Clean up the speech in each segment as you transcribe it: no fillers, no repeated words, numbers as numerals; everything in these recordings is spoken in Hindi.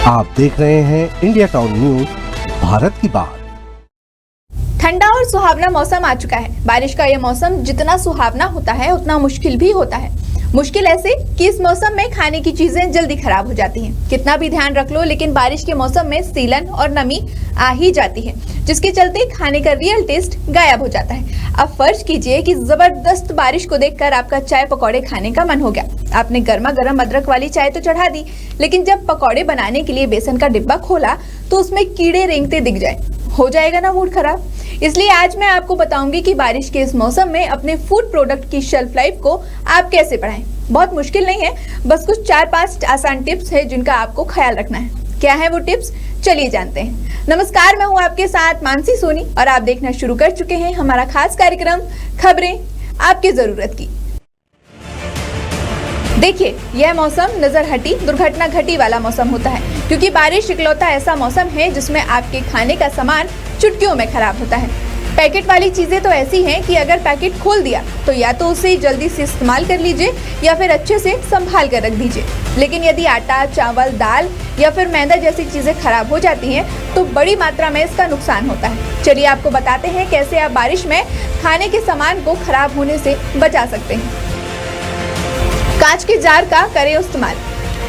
आप देख रहे हैं इंडिया टाउन न्यूज, भारत की बात। ठंडा और सुहावना मौसम आ चुका है। बारिश का यह मौसम जितना सुहावना होता है उतना मुश्किल भी होता है। मुश्किल ऐसे कि इस मौसम में खाने की चीजें जल्दी खराब हो जाती हैं। कितना भी ध्यान रख लो, लेकिन बारिश के मौसम में सीलन और नमी आ ही जाती है, जिसके चलते खाने का रियल टेस्ट गायब हो जाता है। अब फर्ज कीजिए कि जबरदस्त बारिश को देखकर आपका चाय पकौड़े खाने का मन हो गया। आपने गर्मा गर्म अदरक वाली चाय तो चढ़ा दी, लेकिन जब पकौड़े बनाने के लिए बेसन का डिब्बा खोला तो उसमें कीड़े रेंगते दिख जाए, हो जाएगा ना मूड खराब। इसलिए आज मैं आपको बताऊंगी कि बारिश के इस मौसम में अपने फूड प्रोडक्ट की शेल्फ लाइफ को आप कैसे बढ़ाएं। बहुत मुश्किल नहीं है, बस कुछ 4-5 आसान टिप्स है जिनका आपको ख्याल रखना है। क्या है वो टिप्स, चलिए जानते हैं। नमस्कार, मैं हूं आपके साथ मानसी सोनी और आप देखना शुरू कर चुके हैं हमारा खास कार्यक्रम खबरें आपकी जरूरत की। देखिए, यह मौसम नजर हटी दुर्घटना घटी वाला मौसम होता है, क्योंकि बारिश इकलौता ऐसा मौसम है जिसमें आपके खाने का सामान चुटकियों में खराब होता है। पैकेट वाली चीजें तो ऐसी हैं कि अगर पैकेट खोल दिया तो या तो उसे जल्दी से इस्तेमाल कर लीजिए या फिर अच्छे से संभाल कर रख दीजिए। लेकिन यदि आटा, चावल, दाल या फिर मैदा जैसी चीजें खराब हो जाती हैं तो बड़ी मात्रा में इसका नुकसान होता है। चलिए आपको बताते हैं कैसे आप बारिश में खाने के सामान को खराब होने से बचा सकते हैं। कांच के जार का करें इस्तेमाल।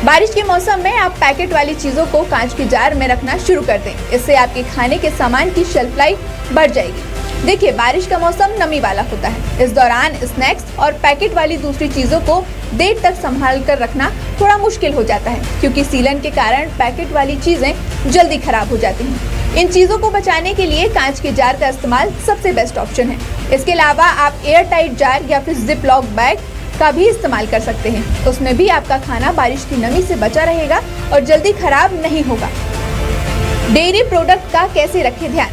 बारिश के मौसम में आप पैकेट वाली चीजों को कांच के जार में रखना शुरू कर दें। इससे आपके खाने के सामान की शेल्फ लाइफ बढ़ जाएगी। देखिए, बारिश का मौसम नमी वाला होता है। इस दौरान स्नैक्स और पैकेट वाली दूसरी चीजों को देर तक संभाल कर रखना थोड़ा मुश्किल हो जाता है, क्योंकि सीलन के कारण पैकेट वाली चीजें जल्दी खराब हो जाती हैं। इन चीजों को बचाने के लिए कांच के जार का इस्तेमाल सबसे बेस्ट ऑप्शन है। इसके अलावा आप एयर टाइट जार या फिर जिप लॉक बैग का भी इस्तेमाल कर सकते हैं। उसमें भी आपका खाना बारिश की नमी से बचा रहेगा और जल्दी खराब नहीं होगा। डेयरी प्रोडक्ट का कैसे रखें ध्यान।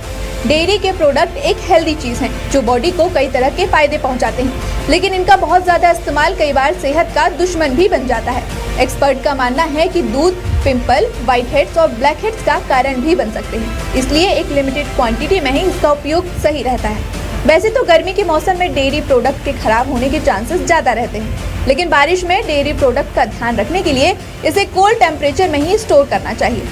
डेयरी के प्रोडक्ट एक हेल्दी चीज हैं जो बॉडी को कई तरह के फायदे पहुंचाते हैं, लेकिन इनका बहुत ज्यादा इस्तेमाल कई बार सेहत का दुश्मन भी बन जाता है। एक्सपर्ट का मानना है कि दूध पिंपल, व्हाइट हेड्स और ब्लैक हेड्स का कारण भी बन सकते हैं। इसलिए एक लिमिटेड क्वांटिटी में ही इसका उपयोग सही रहता है। वैसे तो गर्मी के मौसम में डेयरी प्रोडक्ट के खराब होने के चांसेस ज्यादा रहते हैं, लेकिन बारिश में डेयरी प्रोडक्ट का ध्यान रखने के लिए इसे कोल्ड टेम्परेचर में ही स्टोर करना चाहिए।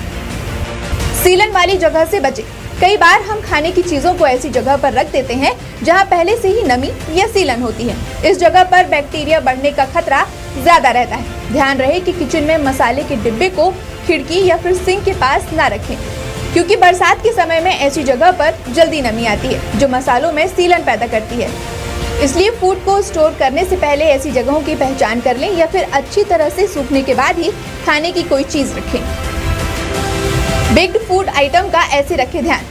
सीलन वाली जगह से बचें। कई बार हम खाने की चीजों को ऐसी जगह पर रख देते हैं जहां पहले से ही नमी या सीलन होती है। इस जगह पर बैक्टीरिया बढ़ने का खतरा ज्यादा रहता है। ध्यान रहे कि किचन में मसाले के डिब्बे को खिड़की या फिर सिंक के पास ना रखें, क्योंकि बरसात के समय में ऐसी जगह पर जल्दी नमी आती है जो मसालों में सीलन पैदा करती है। इसलिए फूड को स्टोर करने से पहले ऐसी जगहों की पहचान कर लें या फिर अच्छी तरह से सूखने के बाद ही खाने की कोई चीज रखें। बेक्ड फूड आइटम का ऐसे रखें ध्यान।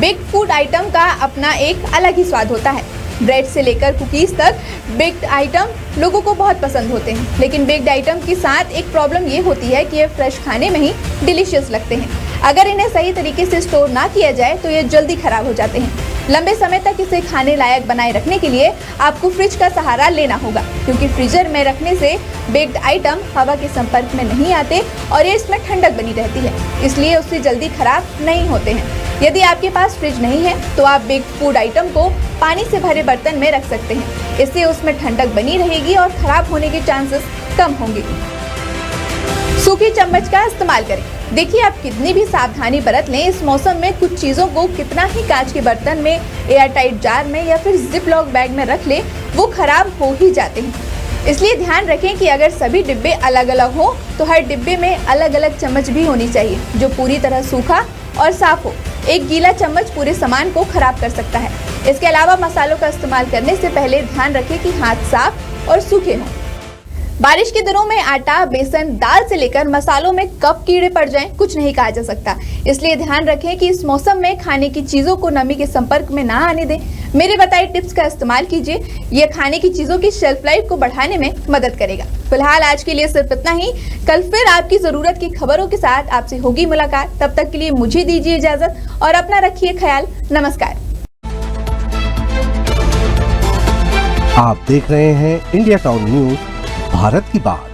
बेक्ड फूड आइटम का अपना एक अलग ही स्वाद होता है। ब्रेड से लेकर कुकीज तक बेक्ड आइटम लोगों को बहुत पसंद होते हैं, लेकिन बेक्ड आइटम के साथ एक प्रॉब्लम ये होती है कि ये फ्रेश खाने में ही डिलीशियस लगते हैं। अगर इन्हें सही तरीके से स्टोर ना किया जाए तो ये जल्दी खराब हो जाते हैं। लंबे समय तक इसे खाने लायक बनाए रखने के लिए आपको फ्रिज का सहारा लेना होगा, क्योंकि फ्रीजर में रखने से बेक्ड आइटम हवा के संपर्क में नहीं आते और ये इसमें ठंडक बनी रहती है, इसलिए उससे जल्दी खराब नहीं होते हैं। यदि आपके पास फ्रिज नहीं है तो आप बेक्ड फूड आइटम को पानी से भरे बर्तन में रख सकते हैं। इससे उसमें ठंडक बनी रहेगी और खराब होने के चांसेस कम होंगे। सूखी चम्मच का इस्तेमाल करें। देखिए, आप कितनी भी सावधानी बरत लें, इस मौसम में कुछ चीज़ों को कितना ही कांच के बर्तन में, एयर टाइट जार में या फिर जिप लॉक बैग में रख लें, वो खराब हो ही जाते हैं। इसलिए ध्यान रखें कि अगर सभी डिब्बे अलग अलग हो तो हर डिब्बे में अलग अलग चम्मच भी होनी चाहिए जो पूरी तरह सूखा और साफ हो। एक गीला चम्मच पूरे सामान को खराब कर सकता है। इसके अलावा मसालों का इस्तेमाल करने से पहले ध्यान रखें कि हाथ साफ और सूखे हों। बारिश के दिनों में आटा, बेसन, दाल से लेकर मसालों में कब कीड़े पड़ जाएं, कुछ नहीं कहा जा सकता। इसलिए ध्यान रखें कि इस मौसम में खाने की चीजों को नमी के संपर्क में ना आने दें। मेरे बताए टिप्स का इस्तेमाल कीजिए, यह खाने की चीजों की शेल्फ लाइफ को बढ़ाने में मदद करेगा। फिलहाल आज के लिए सिर्फ इतना ही। कल फिर आपकी जरूरत की खबरों के साथ आपसे होगी मुलाकात। तब तक के लिए मुझे दीजिए इजाजत और अपना रखिए ख्याल। नमस्कार। आप देख रहे हैं इंडिया टाउन न्यूज, भारत की बात।